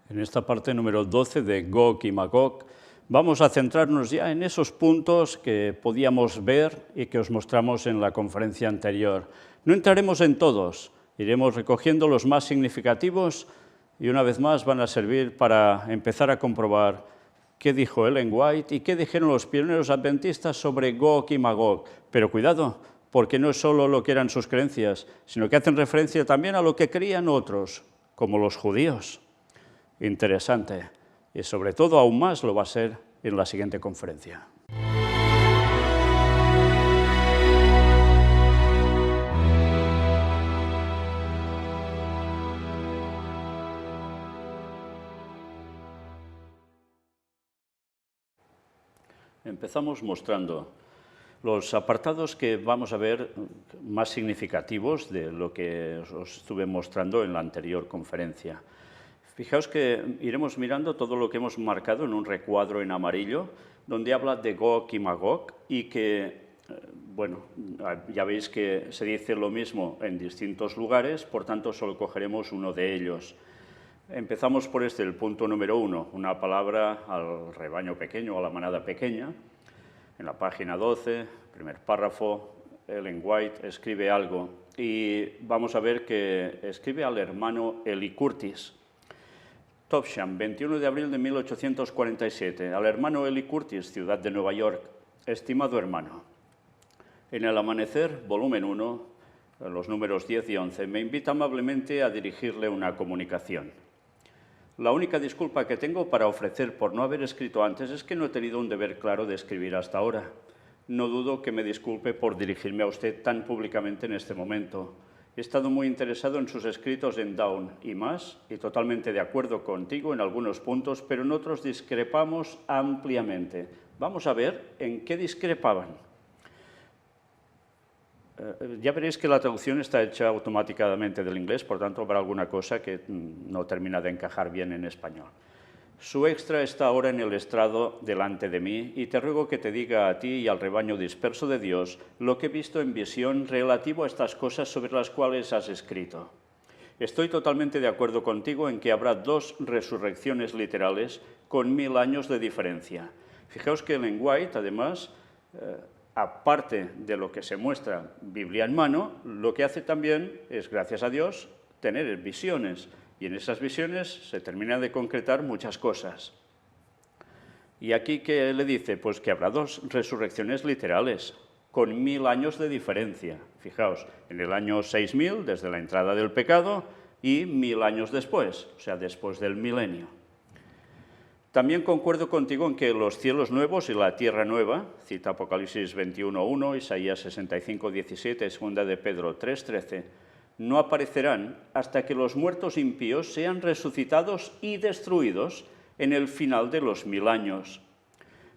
En esta parte número 12 de Gog y Magog vamos a centrarnos ya en esos puntos que podíamos ver y que os mostramos en la conferencia anterior. No entraremos en todos, iremos recogiendo los más significativos y una vez más van a servir para empezar a comprobar qué dijo Ellen White y qué dijeron los pioneros adventistas sobre Gog y Magog. Pero cuidado, porque no es solo lo que eran sus creencias, sino que hacen referencia también a lo que creían otros, como los judíos. Interesante, y sobre todo aún más lo va a ser en la siguiente conferencia. Empezamos mostrando los apartados que vamos a ver más significativos de lo que os estuve mostrando en la anterior conferencia. Fijaos que iremos mirando todo lo que hemos marcado en un recuadro en amarillo, donde habla de Gog y Magog y que, bueno, ya veis que se dice lo mismo en distintos lugares, por tanto solo cogeremos uno de ellos. Empezamos por el punto número 1, una palabra al rebaño pequeño, a la manada pequeña. En la página 12, primer párrafo, Ellen White escribe algo y vamos a ver que escribe al hermano Eli Curtis. Topsham, 21 de abril de 1847, al hermano Eli Curtis, ciudad de Nueva York. Estimado hermano, en el amanecer, volumen 1, los números 10 y 11, me invita amablemente a dirigirle una comunicación. La única disculpa que tengo para ofrecer por no haber escrito antes es que no he tenido un deber claro de escribir hasta ahora. No dudo que me disculpe por dirigirme a usted tan públicamente en este momento. He estado muy interesado en sus escritos en Down y más, y totalmente de acuerdo contigo en algunos puntos, pero en otros discrepamos ampliamente. Vamos a ver en qué discrepaban. Ya veréis que la traducción está hecha automáticamente del inglés, por tanto habrá alguna cosa que no termina de encajar bien en español. Su extra está ahora en el estrado delante de mí y te ruego que te diga a ti y al rebaño disperso de Dios lo que he visto en visión relativo a estas cosas sobre las cuales has escrito. Estoy totalmente de acuerdo contigo en que habrá dos resurrecciones literales con 1000 años de diferencia. Fijaos que Ellen White, además, aparte de lo que se muestra Biblia en mano, lo que hace también es, gracias a Dios, tener visiones. Y en esas visiones se terminan de concretar muchas cosas. ¿Y aquí qué le dice? Pues que habrá dos resurrecciones literales, con 1000 años de diferencia. Fijaos, en el año 6000, desde la entrada del pecado, y 1000 años después, o sea, después del milenio. También concuerdo contigo en que los cielos nuevos y la tierra nueva, cita Apocalipsis 21:1, Isaías 65:17, segunda de Pedro 3:13, no aparecerán hasta que los muertos impíos sean resucitados y destruidos en el final de los 1000 años.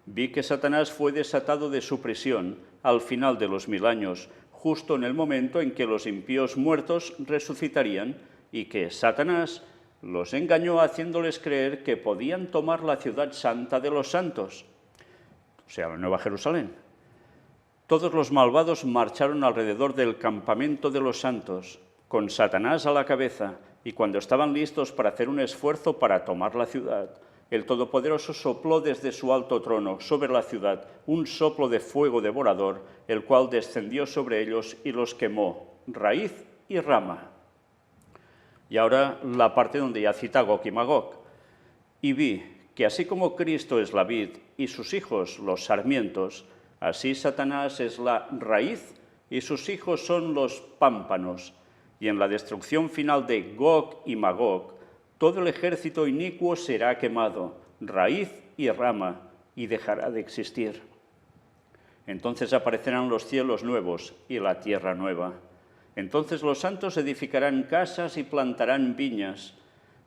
Vi que Satanás fue desatado de su prisión al final de los 1000 años, justo en el momento en que los impíos muertos resucitarían y que Satanás los engañó haciéndoles creer que podían tomar la ciudad santa de los santos, o sea, la Nueva Jerusalén. Todos los malvados marcharon alrededor del campamento de los santos, con Satanás a la cabeza, y cuando estaban listos para hacer un esfuerzo para tomar la ciudad, el Todopoderoso sopló desde su alto trono sobre la ciudad un soplo de fuego devorador, el cual descendió sobre ellos y los quemó, raíz y rama. Y ahora la parte donde ya cita Gog y Magog. Y vi que así como Cristo es la vid y sus hijos los sarmientos, así Satanás es la raíz y sus hijos son los pámpanos. Y en la destrucción final de Gog y Magog, todo el ejército inicuo será quemado, raíz y rama, y dejará de existir. Entonces aparecerán los cielos nuevos y la tierra nueva. Entonces los santos edificarán casas y plantarán viñas.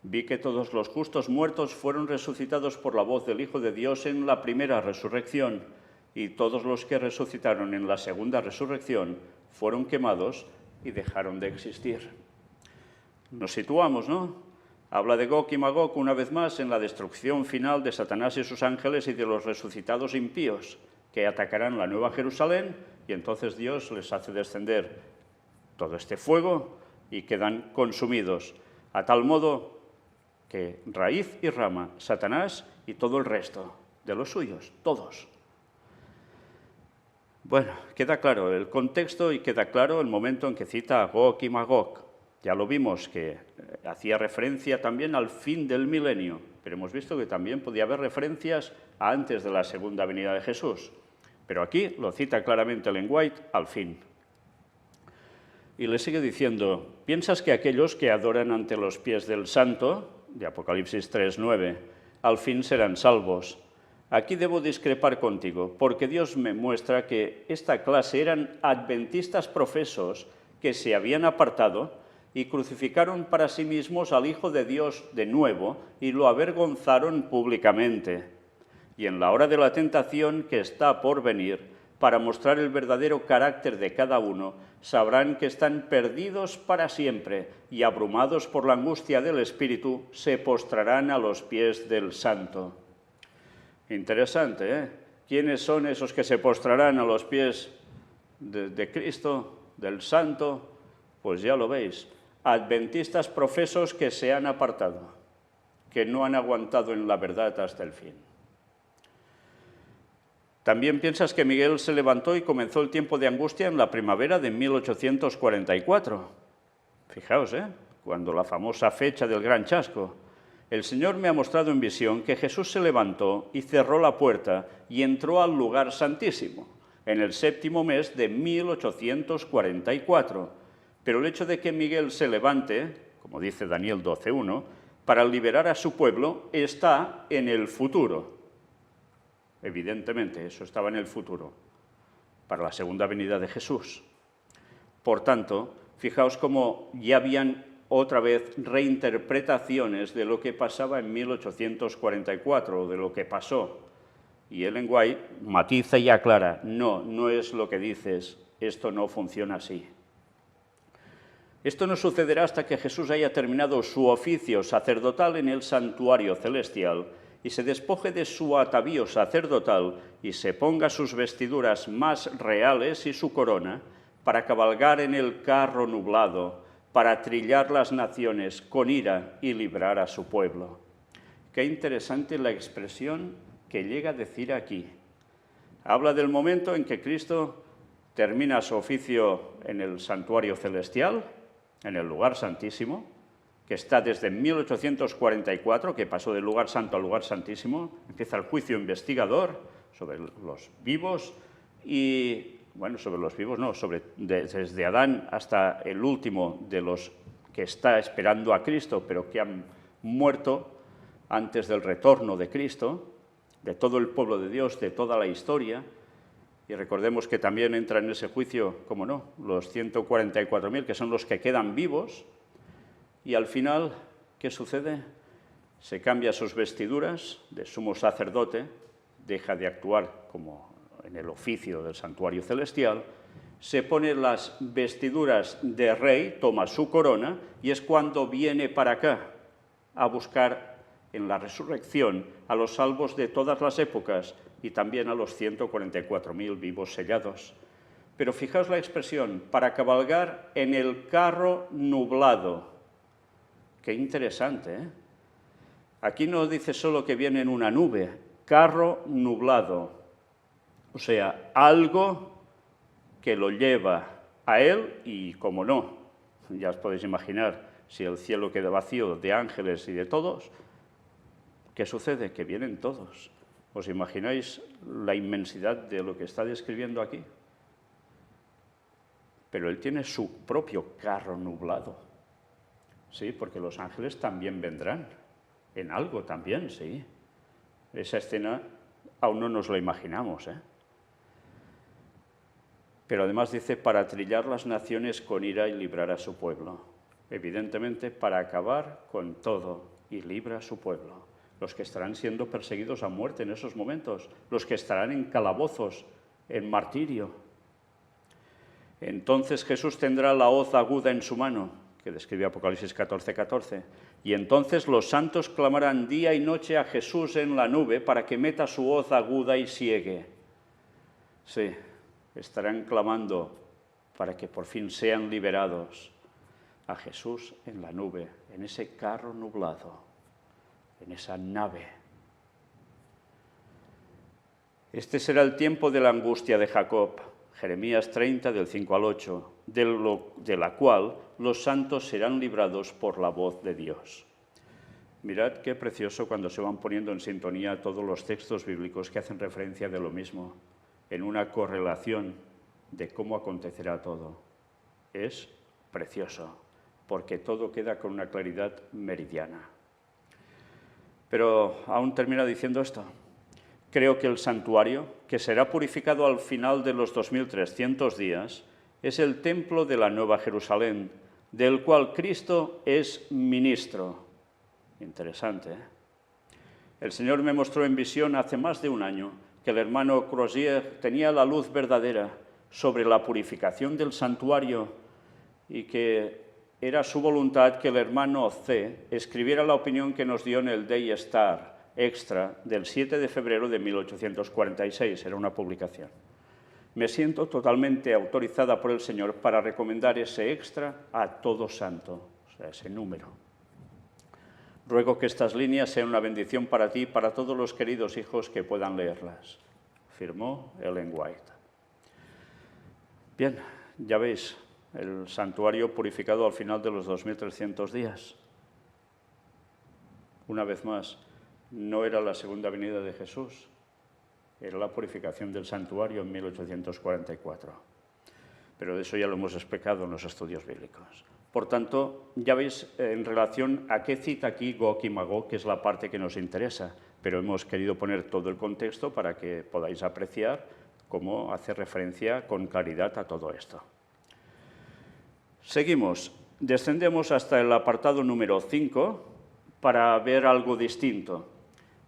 Vi que todos los justos muertos fueron resucitados por la voz del Hijo de Dios en la primera resurrección, y todos los que resucitaron en la segunda resurrección fueron quemados y dejaron de existir. Nos situamos, ¿no? Habla de Gog y Magog una vez más en la destrucción final de Satanás y sus ángeles y de los resucitados impíos, que atacarán la Nueva Jerusalén, y entonces Dios les hace descender todo este fuego y quedan consumidos, a tal modo que raíz y rama, Satanás y todo el resto de los suyos, todos. Bueno, queda claro el contexto y queda claro el momento en que cita a Gog y Magog. Ya lo vimos que hacía referencia también al fin del milenio, pero hemos visto que también podía haber referencias a antes de la segunda venida de Jesús. Pero aquí lo cita claramente Ellen White, al fin. Y le sigue diciendo, ¿piensas que aquellos que adoran ante los pies del santo, de Apocalipsis 3:9, al fin serán salvos? Aquí debo discrepar contigo, porque Dios me muestra que esta clase eran adventistas profesos que se habían apartado y crucificaron para sí mismos al Hijo de Dios de nuevo y lo avergonzaron públicamente. Y en la hora de la tentación que está por venir, para mostrar el verdadero carácter de cada uno, sabrán que están perdidos para siempre y abrumados por la angustia del Espíritu, se postrarán a los pies del Santo. Interesante, ¿eh? ¿Quiénes son esos que se postrarán a los pies de Cristo, del Santo? Pues ya lo veis, adventistas profesos que se han apartado, que no han aguantado en la verdad hasta el fin. También piensas que Miguel se levantó y comenzó el tiempo de angustia en la primavera de 1844. Fijaos, cuando la famosa fecha del gran chasco. El Señor me ha mostrado en visión que Jesús se levantó y cerró la puerta y entró al lugar santísimo, en el 7º mes de 1844. Pero el hecho de que Miguel se levante, como dice Daniel 12:1, para liberar a su pueblo, está en el futuro. Evidentemente, eso estaba en el futuro, para la segunda venida de Jesús. Por tanto, fijaos cómo ya habían otra vez reinterpretaciones de lo que pasaba en 1844, de lo que pasó. Y Ellen White matiza y aclara, no es lo que dices, esto no funciona así. Esto no sucederá hasta que Jesús haya terminado su oficio sacerdotal en el santuario celestial y se despoje de su atavío sacerdotal y se ponga sus vestiduras más reales y su corona para cabalgar en el carro nublado, para trillar las naciones con ira y librar a su pueblo. Qué interesante la expresión que llega a decir aquí. Habla del momento en que Cristo termina su oficio en el santuario celestial, en el lugar santísimo, que está desde 1844, que pasó del lugar santo al lugar santísimo, empieza el juicio investigador sobre los vivos y, bueno, sobre los vivos no, desde Adán hasta el último de los que está esperando a Cristo, pero que han muerto antes del retorno de Cristo, de todo el pueblo de Dios, de toda la historia. Y recordemos que también entran en ese juicio, como no, los 144.000, que son los que quedan vivos. Y al final, ¿qué sucede? Se cambia sus vestiduras de sumo sacerdote, deja de actuar como en el oficio del santuario celestial, se pone las vestiduras de rey, toma su corona, y es cuando viene para acá a buscar en la resurrección a los salvos de todas las épocas y también a los 144.000 vivos sellados. Pero fijaos la expresión, para cabalgar en el carro nublado. Qué interesante, ¿eh? Aquí no dice solo que viene en una nube, carro nublado. O sea, algo que lo lleva a él y, como no, ya os podéis imaginar, si el cielo queda vacío de ángeles y de todos, ¿qué sucede? Que vienen todos. ¿Os imagináis la inmensidad de lo que está describiendo aquí? Pero él tiene su propio carro nublado. Sí, porque los ángeles también vendrán, en algo también, sí. Esa escena aún no nos la imaginamos, ¿eh? Pero además dice, para trillar las naciones con ira y librar a su pueblo. Evidentemente, para acabar con todo y libra a su pueblo. Los que estarán siendo perseguidos a muerte en esos momentos, los que estarán en calabozos, en martirio. Entonces Jesús tendrá la hoz aguda en su mano, que describe Apocalipsis 14:14. Y entonces los santos clamarán día y noche a Jesús en la nube para que meta su hoz aguda y siegue. Sí, estarán clamando para que por fin sean liberados a Jesús en la nube, en ese carro nublado. en esa nave. Este será el tiempo de la angustia de Jacob, Jeremías 30, del 5 al 8, de la cual los santos serán librados por la voz de Dios. Mirad qué precioso cuando se van poniendo en sintonía todos los textos bíblicos que hacen referencia de lo mismo, en una correlación de cómo acontecerá todo. Es precioso, porque todo queda con una claridad meridiana. Pero aún termina diciendo esto. Creo que el santuario, que será purificado al final de los 2300 días, es el templo de la Nueva Jerusalén, del cual Cristo es ministro. Interesante, ¿eh? El Señor me mostró en visión hace más de un año que el hermano Crozier tenía la luz verdadera sobre la purificación del santuario y que era su voluntad que el hermano C. escribiera la opinión que nos dio en el Day Star Extra del 7 de febrero de 1846, era una publicación. Me siento totalmente autorizada por el Señor para recomendar ese extra a todo santo, o sea, ese número. Ruego que estas líneas sean una bendición para ti y para todos los queridos hijos que puedan leerlas. Firmó Ellen White. Bien, ya veis, el santuario purificado al final de los 2300 días. Una vez más, no era la segunda venida de Jesús, era la purificación del santuario en 1844. Pero de eso ya lo hemos explicado en los estudios bíblicos. Por tanto, ya veis en relación a qué cita aquí Gog y Magog, que es la parte que nos interesa, pero hemos querido poner todo el contexto para que podáis apreciar cómo hace referencia con claridad a todo esto. Seguimos, descendemos hasta el apartado número 5 para ver algo distinto.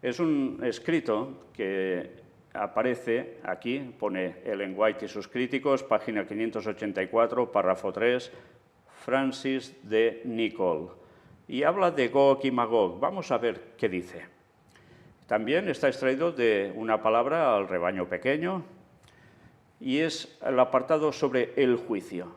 Es un escrito que aparece aquí, pone Ellen White y sus críticos, página 584, párrafo 3, Francis de Nicol, y habla de Gog y Magog. Vamos a ver qué dice. También está extraído de una palabra al rebaño pequeño, y es el apartado sobre el juicio.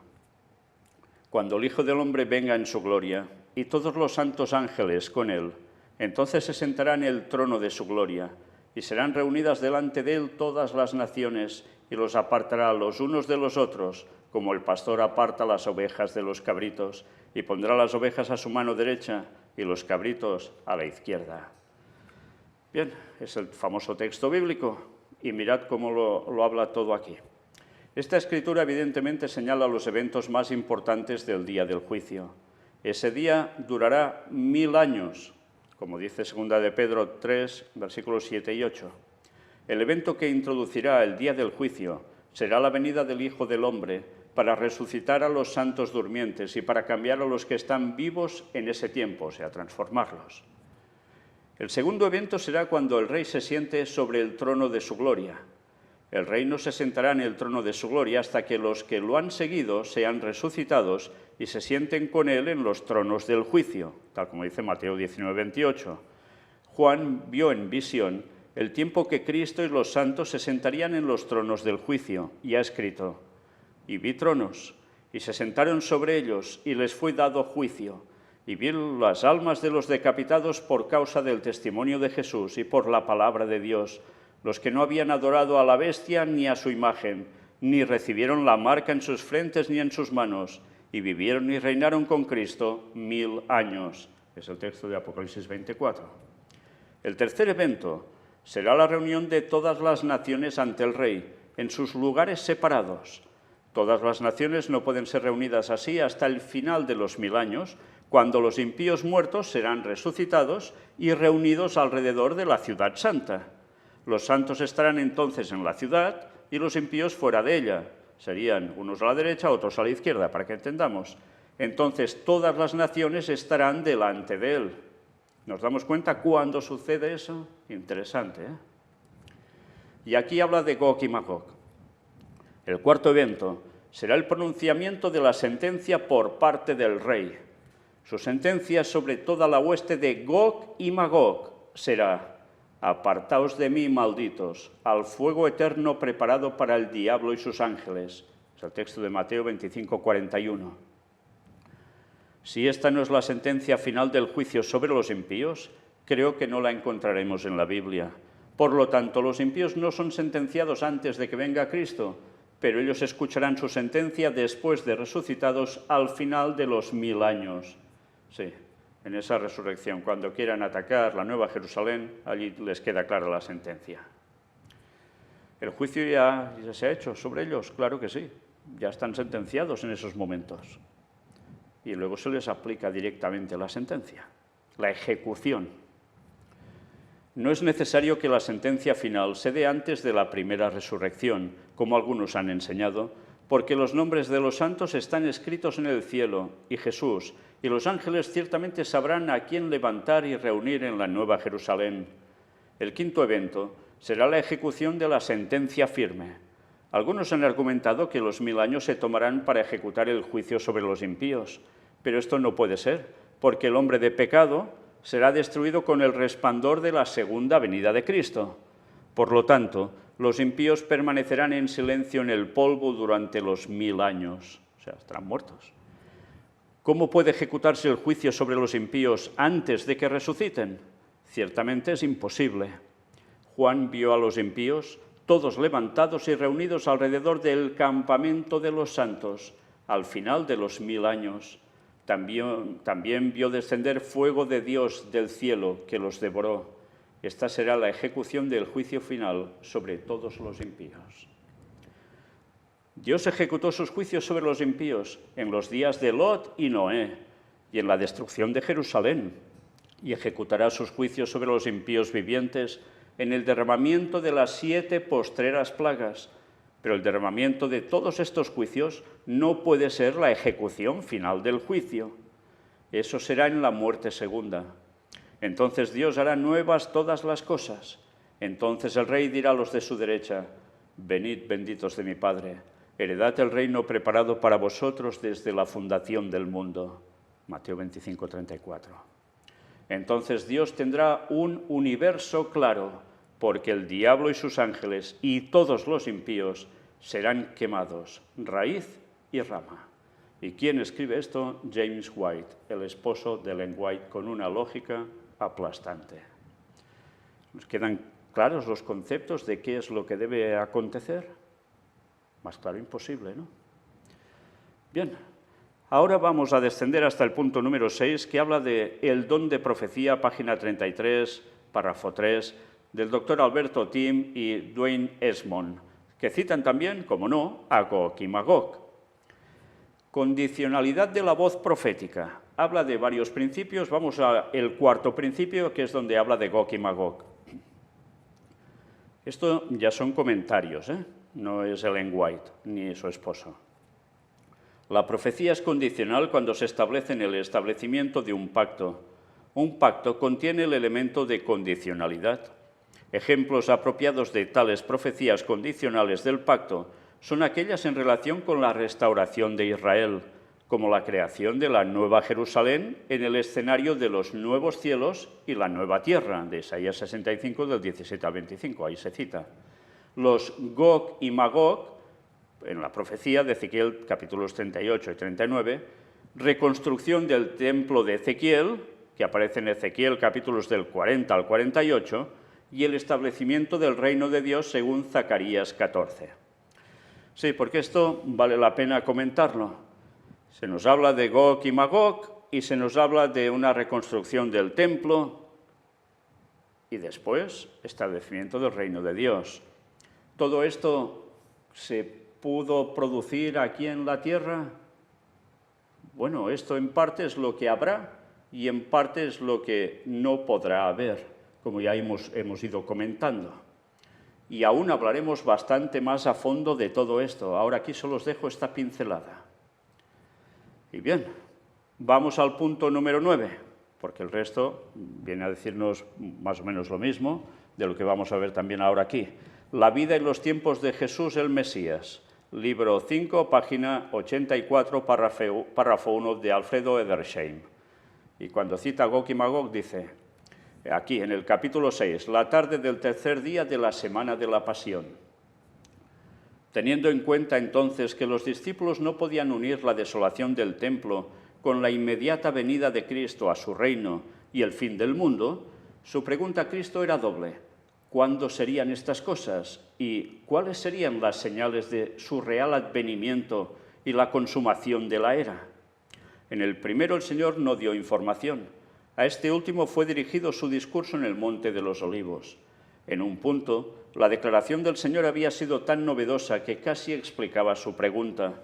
Cuando el Hijo del Hombre venga en su gloria, y todos los santos ángeles con él, entonces se sentará en el trono de su gloria, y serán reunidas delante de él todas las naciones, y los apartará los unos de los otros, como el pastor aparta las ovejas de los cabritos, y pondrá las ovejas a su mano derecha y los cabritos a la izquierda. Bien, es el famoso texto bíblico, y mirad cómo lo habla todo aquí. Esta escritura evidentemente señala los eventos más importantes del día del juicio. Ese día durará 1000 años, como dice 2 de Pedro 3, versículos 7 y 8. El evento que introducirá el día del juicio será la venida del Hijo del Hombre para resucitar a los santos durmientes y para cambiar a los que están vivos en ese tiempo, o sea, transformarlos. El segundo evento será cuando el Rey se siente sobre el trono de su gloria. El Rey no se sentará en el trono de su gloria hasta que los que lo han seguido sean resucitados y se sienten con él en los tronos del juicio, tal como dice Mateo 19, 28. Juan vio en visión el tiempo que Cristo y los santos se sentarían en los tronos del juicio, y ha escrito: y vi tronos, y se sentaron sobre ellos, y les fue dado juicio, y vi las almas de los decapitados por causa del testimonio de Jesús y por la palabra de Dios, los que no habían adorado a la bestia ni a su imagen, ni recibieron la marca en sus frentes ni en sus manos, y vivieron y reinaron con Cristo 1000 años. Es el texto de Apocalipsis 24. El tercer evento será la reunión de todas las naciones ante el Rey, en sus lugares separados. Todas las naciones no pueden ser reunidas así hasta el final de los 1000 años, cuando los impíos muertos serán resucitados y reunidos alrededor de la ciudad santa. Los santos estarán entonces en la ciudad y los impíos fuera de ella. Serían unos a la derecha, otros a la izquierda, para que entendamos. Entonces todas las naciones estarán delante de él. ¿Nos damos cuenta cuándo sucede eso? Interesante, ¿eh? Y aquí habla de Gog y Magog. El cuarto evento será el pronunciamiento de la sentencia por parte del Rey. Su sentencia sobre toda la hueste de Gog y Magog será: apartaos de mí, malditos, al fuego eterno preparado para el diablo y sus ángeles. Es el texto de Mateo 25, 41. Si esta no es la sentencia final del juicio sobre los impíos, creo que no la encontraremos en la Biblia. Por lo tanto, los impíos no son sentenciados antes de que venga Cristo, pero ellos escucharán su sentencia después de resucitados al final de los 1000 años. Sí, en esa resurrección, cuando quieran atacar la Nueva Jerusalén, allí les queda clara la sentencia. ¿El juicio ya se ha hecho sobre ellos? Claro que sí, ya están sentenciados en esos momentos. Y luego se les aplica directamente la sentencia, la ejecución. No es necesario que la sentencia final se dé antes de la primera resurrección, como algunos han enseñado, porque los nombres de los santos están escritos en el cielo, y Jesús y los ángeles ciertamente sabrán a quién levantar y reunir en la Nueva Jerusalén. El quinto evento será la ejecución de la sentencia firme. Algunos han argumentado que los 1000 años se tomarán para ejecutar el juicio sobre los impíos, pero esto no puede ser, porque el hombre de pecado será destruido con el resplandor de la segunda venida de Cristo. Por lo tanto, los impíos permanecerán en silencio en el polvo durante los 1000 años, o sea, estarán muertos. ¿Cómo puede ejecutarse el juicio sobre los impíos antes de que resuciten? Ciertamente es imposible. Juan vio a los impíos, todos levantados y reunidos alrededor del campamento de los santos, al final de los 1000 años. También vio descender fuego de Dios del cielo que los devoró. Esta será la ejecución del juicio final sobre todos los impíos. Dios ejecutó sus juicios sobre los impíos en los días de Lot y Noé y en la destrucción de Jerusalén, y ejecutará sus juicios sobre los impíos vivientes en el derramamiento de las 7 postreras plagas. Pero el derramamiento de todos estos juicios no puede ser la ejecución final del juicio. Eso será en la muerte segunda. Entonces Dios hará nuevas todas las cosas. Entonces el rey dirá a los de su derecha: venid, benditos de mi Padre, heredad el reino preparado para vosotros desde la fundación del mundo. Mateo 25, 34. Entonces Dios tendrá un universo claro, porque el diablo y sus ángeles y todos los impíos serán quemados, raíz y rama. ¿Y quién escribe esto? James White, el esposo de Ellen White, con una lógica aplastante. ¿Nos quedan claros los conceptos de qué es lo que debe acontecer? Más claro imposible, ¿no? Bien, ahora vamos a descender hasta el punto número 6, que habla de el don de profecía, página 33, párrafo 3, del doctor Alberto Tim y Dwayne Esmond, que citan también, como no, a Gog y Magog. Condicionalidad de la voz profética. Habla de varios principios. Vamos al cuarto principio, que es donde habla de Gog y Magog. Esto ya son comentarios, no es Ellen White ni su esposo. La profecía es condicional cuando se establece en el establecimiento de un pacto. Un pacto contiene el elemento de condicionalidad. Ejemplos apropiados de tales profecías condicionales del pacto son aquellas en relación con la restauración de Israel, como la creación de la Nueva Jerusalén en el escenario de los nuevos cielos y la nueva tierra, de Isaías 65, del 17 al 25, ahí se cita. Los Gog y Magog, en la profecía de Ezequiel, capítulos 38 y 39, reconstrucción del templo de Ezequiel, que aparece en Ezequiel, capítulos del 40 al 48, y el establecimiento del reino de Dios según Zacarías 14. Sí, porque esto vale la pena comentarlo. Se nos habla de Gog y Magog y se nos habla de una reconstrucción del templo y después establecimiento del reino de Dios. ¿Todo esto se pudo producir aquí en la tierra? Bueno, esto en parte es lo que habrá y en parte es lo que no podrá haber, como ya hemos ido comentando. Y aún hablaremos bastante más a fondo de todo esto. Ahora aquí solo os dejo esta pincelada. Y bien, vamos al punto número 9, porque el resto viene a decirnos más o menos lo mismo de lo que vamos a ver también ahora aquí. La vida y los tiempos de Jesús el Mesías. Libro 5, página 84, párrafo 1 de Alfredo Edersheim. Y cuando cita Gog y Magog dice, aquí en el capítulo 6, la tarde del tercer día de la semana de la Pasión. Teniendo en cuenta entonces que los discípulos no podían unir la desolación del templo con la inmediata venida de Cristo a su reino y el fin del mundo, Su pregunta a Cristo era doble: ¿cuándo serían estas cosas? ¿Y cuáles serían las señales de su real advenimiento y la consumación de la era? En el primero el Señor no dio información. A este último fue dirigido su discurso en el Monte de los Olivos. En un punto, la declaración del Señor había sido tan novedosa que casi explicaba su pregunta.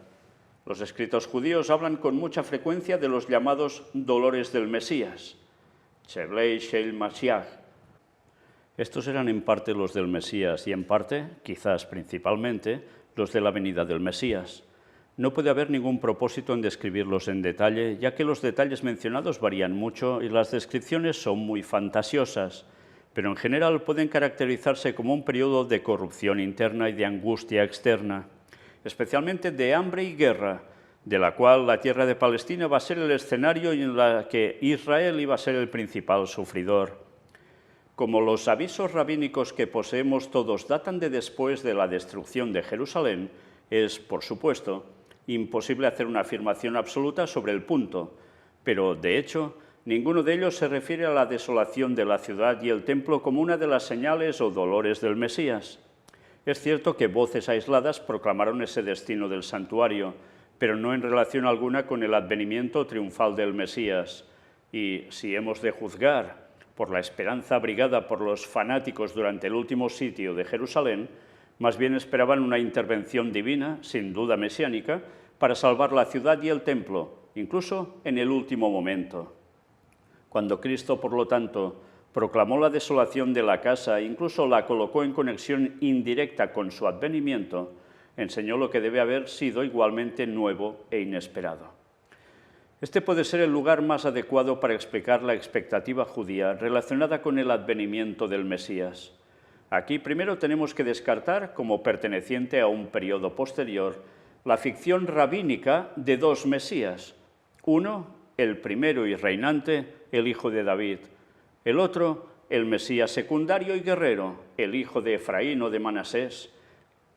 Los escritos judíos hablan con mucha frecuencia de los llamados dolores del Mesías, Sheblei Shel Mashiach. Estos eran en parte los del Mesías y en parte, quizás principalmente, los de la venida del Mesías. No puede haber ningún propósito en describirlos en detalle, ya que los detalles mencionados varían mucho y las descripciones son muy fantasiosas, pero en general pueden caracterizarse como un periodo de corrupción interna y de angustia externa, especialmente de hambre y guerra, de la cual la tierra de Palestina va a ser el escenario y en la que Israel iba a ser el principal sufridor. Como los avisos rabínicos que poseemos todos datan de después de la destrucción de Jerusalén, es, por supuesto, imposible hacer una afirmación absoluta sobre el punto, pero, de hecho, ninguno de ellos se refiere a la desolación de la ciudad y el templo como una de las señales o dolores del Mesías. Es cierto que voces aisladas proclamaron ese destino del santuario, pero no en relación alguna con el advenimiento triunfal del Mesías. Y si hemos de juzgar por la esperanza abrigada por los fanáticos durante el último sitio de Jerusalén, más bien esperaban una intervención divina, sin duda mesiánica, para salvar la ciudad y el templo, incluso en el último momento. Cuando Cristo, por lo tanto, proclamó la desolación de la casa e incluso la colocó en conexión indirecta con su advenimiento, enseñó lo que debe haber sido igualmente nuevo e inesperado. Este puede ser el lugar más adecuado para explicar la expectativa judía relacionada con el advenimiento del Mesías. Aquí primero tenemos que descartar, como perteneciente a un periodo posterior, la ficción rabínica de dos Mesías. Uno, el primero y reinante, el hijo de David. El otro, el Mesías secundario y guerrero, el hijo de Efraín o de Manasés.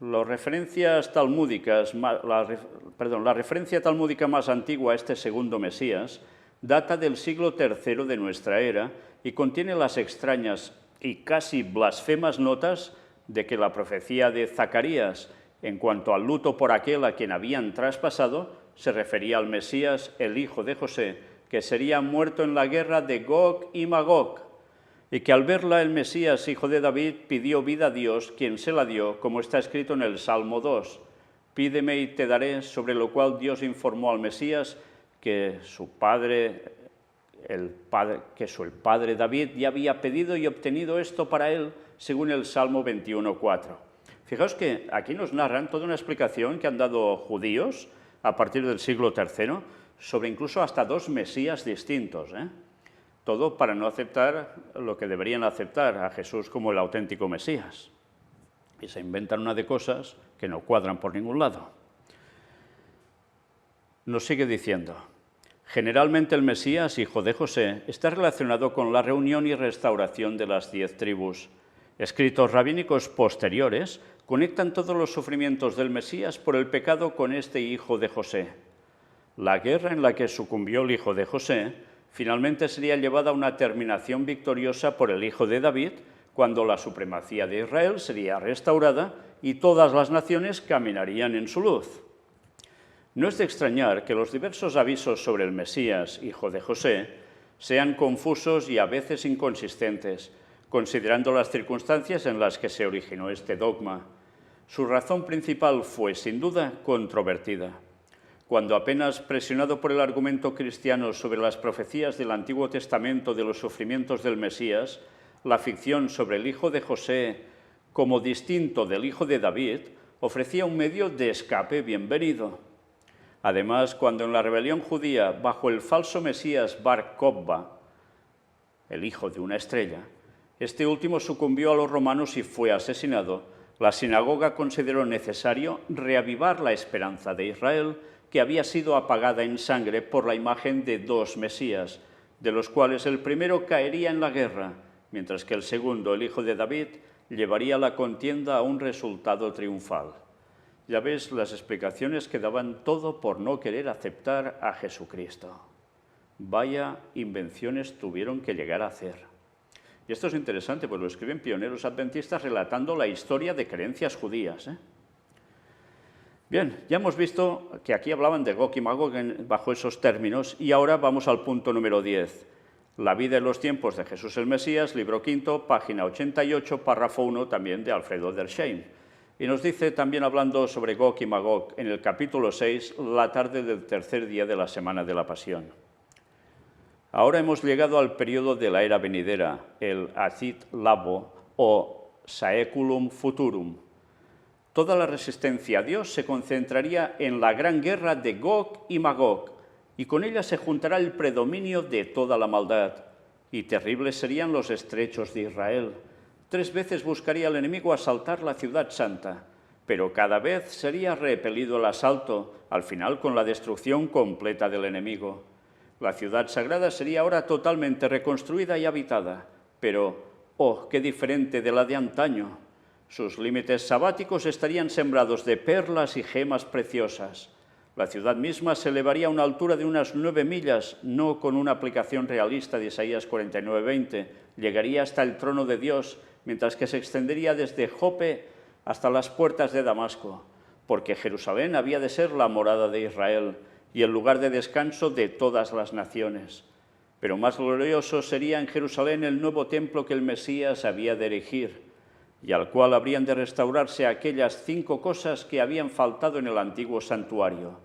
La referencia talmúdica más antigua a este segundo Mesías data del siglo III de nuestra era y contiene las extrañas y casi blasfemas notas de que la profecía de Zacarías, en cuanto al luto por aquel a quien habían traspasado, se refería al Mesías, el hijo de José, que sería muerto en la guerra de Gog y Magog, y que al verla el Mesías, hijo de David, pidió vida a Dios, quien se la dio, como está escrito en el Salmo 2. Pídeme y te daré, sobre lo cual Dios informó al Mesías que su padre David ya había pedido y obtenido esto para él, según el Salmo 21:4. Fijaos que aquí nos narran toda una explicación que han dado judíos a partir del siglo III sobre incluso hasta dos Mesías distintos, Todo para no aceptar lo que deberían aceptar a Jesús como el auténtico Mesías. Y se inventan una de cosas que no cuadran por ningún lado. Nos sigue diciendo: generalmente el Mesías, hijo de José, está relacionado con la reunión y restauración de las 10 tribus. Escritos rabínicos posteriores conectan todos los sufrimientos del Mesías por el pecado con este hijo de José. La guerra en la que sucumbió el hijo de José finalmente sería llevada a una terminación victoriosa por el hijo de David, cuando la supremacía de Israel sería restaurada y todas las naciones caminarían en su luz. No es de extrañar que los diversos avisos sobre el Mesías, hijo de José, sean confusos y a veces inconsistentes, considerando las circunstancias en las que se originó este dogma. Su razón principal fue, sin duda, controvertida. Cuando apenas presionado por el argumento cristiano sobre las profecías del Antiguo Testamento de los sufrimientos del Mesías, la ficción sobre el hijo de José, como distinto del hijo de David, ofrecía un medio de escape bienvenido. Además, cuando en la rebelión judía, bajo el falso Mesías Bar Kokhba, el hijo de una estrella, este último sucumbió a los romanos y fue asesinado, la sinagoga consideró necesario reavivar la esperanza de Israel, que había sido apagada en sangre por la imagen de dos Mesías, de los cuales el primero caería en la guerra, mientras que el segundo, el hijo de David, llevaría la contienda a un resultado triunfal. Ya ves las explicaciones que daban todo por no querer aceptar a Jesucristo. Vaya invenciones tuvieron que llegar a hacer. Y esto es interesante, pues lo escriben pioneros adventistas relatando la historia de creencias judías. Bien, ya hemos visto que aquí hablaban de Gog y Magog bajo esos términos, y ahora vamos al punto número 10. La vida en los tiempos de Jesús el Mesías, libro quinto, página 88, párrafo 1, también de Alfredo Edersheim. Y nos dice, también hablando sobre Gog y Magog, en el capítulo 6, la tarde del tercer día de la semana de la Pasión. Ahora hemos llegado al periodo de la era venidera, el Atid Labo o Saeculum Futurum. Toda la resistencia a Dios se concentraría en la gran guerra de Gog y Magog, y con ella se juntará el predominio de toda la maldad, y terribles serían los estrechos de Israel. 3 veces buscaría el enemigo asaltar la ciudad santa, pero cada vez sería repelido el asalto, al final con la destrucción completa del enemigo. La ciudad sagrada sería ahora totalmente reconstruida y habitada, pero, ¡oh, qué diferente de la de antaño! Sus límites sabáticos estarían sembrados de perlas y gemas preciosas. La ciudad misma se elevaría a una altura de unas 9 millas, no con una aplicación realista de Isaías 49:20. Llegaría hasta el trono de Dios, mientras que se extendería desde Jope hasta las puertas de Damasco, porque Jerusalén había de ser la morada de Israel y el lugar de descanso de todas las naciones. Pero más glorioso sería en Jerusalén el nuevo templo que el Mesías había de erigir, y al cual habrían de restaurarse aquellas 5 cosas que habían faltado en el antiguo santuario: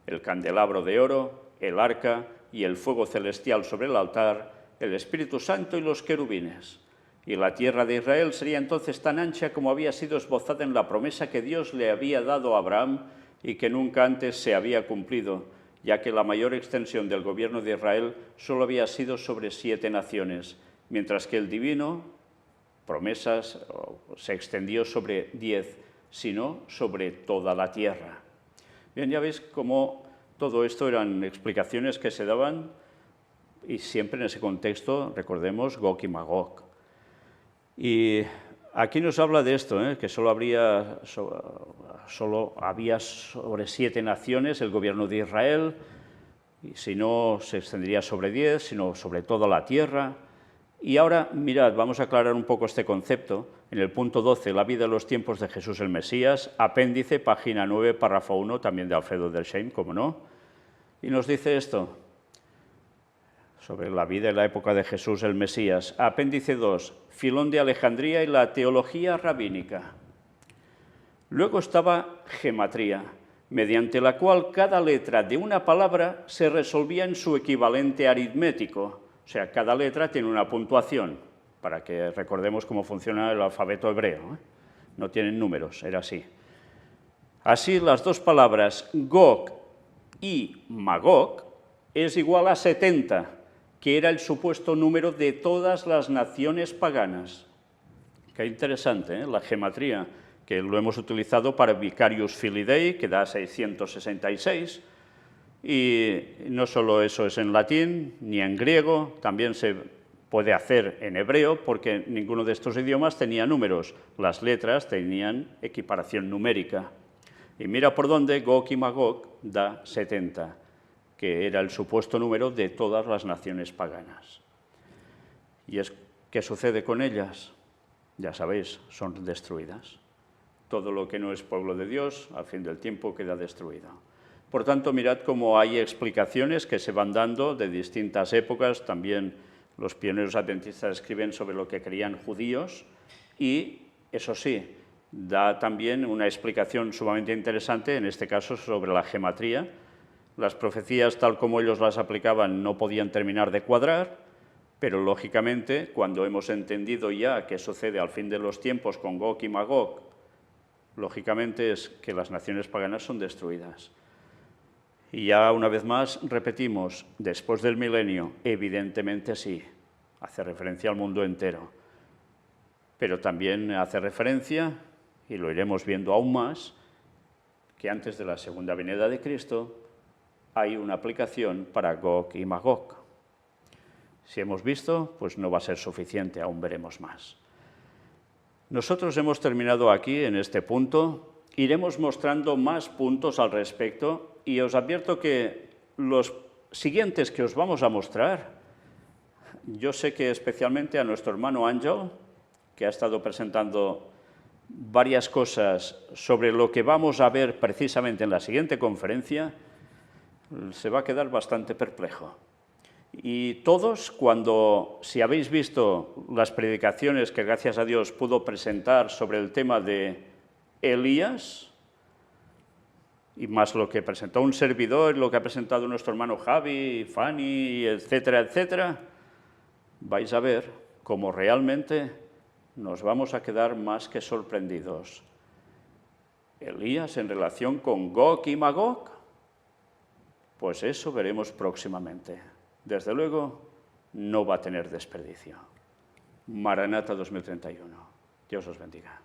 el candelabro de oro, el arca y el fuego celestial sobre el altar, el Espíritu Santo y los querubines. Y la tierra de Israel sería entonces tan ancha como había sido esbozada en la promesa que Dios le había dado a Abraham y que nunca antes se había cumplido, ya que la mayor extensión del gobierno de Israel solo había sido sobre 7 naciones, mientras que el divino promesas se extendió sobre 10, sino sobre toda la tierra. Bien, ya veis cómo todo esto eran explicaciones que se daban, y siempre en ese contexto, recordemos, Gog y Magog. Y aquí nos habla de esto, que solo había sobre 7 naciones el gobierno de Israel, y si no se extendería sobre 10, sino sobre toda la tierra. Y ahora, mirad, vamos a aclarar un poco este concepto. En el punto 12, la vida de los tiempos de Jesús el Mesías, apéndice, página 9, párrafo 1, también de Alfredo Edersheim, como no. Y nos dice esto, sobre la vida y la época de Jesús el Mesías. Apéndice 2, Filón de Alejandría y la teología rabínica. Luego estaba gematría, mediante la cual cada letra de una palabra se resolvía en su equivalente aritmético. O sea, cada letra tiene una puntuación, para que recordemos cómo funciona el alfabeto hebreo. No tienen números, era así. Así, las 2 palabras Gog y Magog es igual a 70, que era el supuesto número de todas las naciones paganas. Qué interesante, la gematría, que lo hemos utilizado para Vicarius Filii, que da 666, y no solo eso es en latín, ni en griego, también se puede hacer en hebreo, porque ninguno de estos idiomas tenía números, las letras tenían equiparación numérica. Y mira por dónde Gog y Magog da 70, que era el supuesto número de todas las naciones paganas. ¿Y qué sucede con ellas? Ya sabéis, son destruidas. Todo lo que no es pueblo de Dios, al fin del tiempo, queda destruido. Por tanto, mirad cómo hay explicaciones que se van dando de distintas épocas. También los pioneros adventistas escriben sobre lo que creían judíos y, eso sí, da también una explicación sumamente interesante, en este caso sobre la gematría. Las profecías, tal como ellos las aplicaban, no podían terminar de cuadrar, pero lógicamente, cuando hemos entendido ya qué sucede al fin de los tiempos con Gog y Magog, lógicamente es que las naciones paganas son destruidas. Y ya una vez más repetimos, después del milenio, evidentemente sí, hace referencia al mundo entero, pero también hace referencia, y lo iremos viendo aún más, que antes de la segunda venida de Cristo hay una aplicación para Gog y Magog. Si hemos visto, pues no va a ser suficiente, aún veremos más. Nosotros hemos terminado aquí, en este punto. Iremos mostrando más puntos al respecto y os advierto que los siguientes que os vamos a mostrar yo sé que especialmente a nuestro hermano Ángel, que ha estado presentando varias cosas sobre lo que vamos a ver precisamente en la siguiente conferencia, se va a quedar bastante perplejo. Y todos, si habéis visto las predicaciones que gracias a Dios pudo presentar sobre el tema de Elías, y más lo que presentó un servidor, lo que ha presentado nuestro hermano Javi, Fanny, etcétera, etcétera, vais a ver cómo realmente nos vamos a quedar más que sorprendidos. Elías en relación con Gog y Magog, pues eso veremos próximamente. Desde luego, no va a tener desperdicio. Maranata 2031. Dios os bendiga.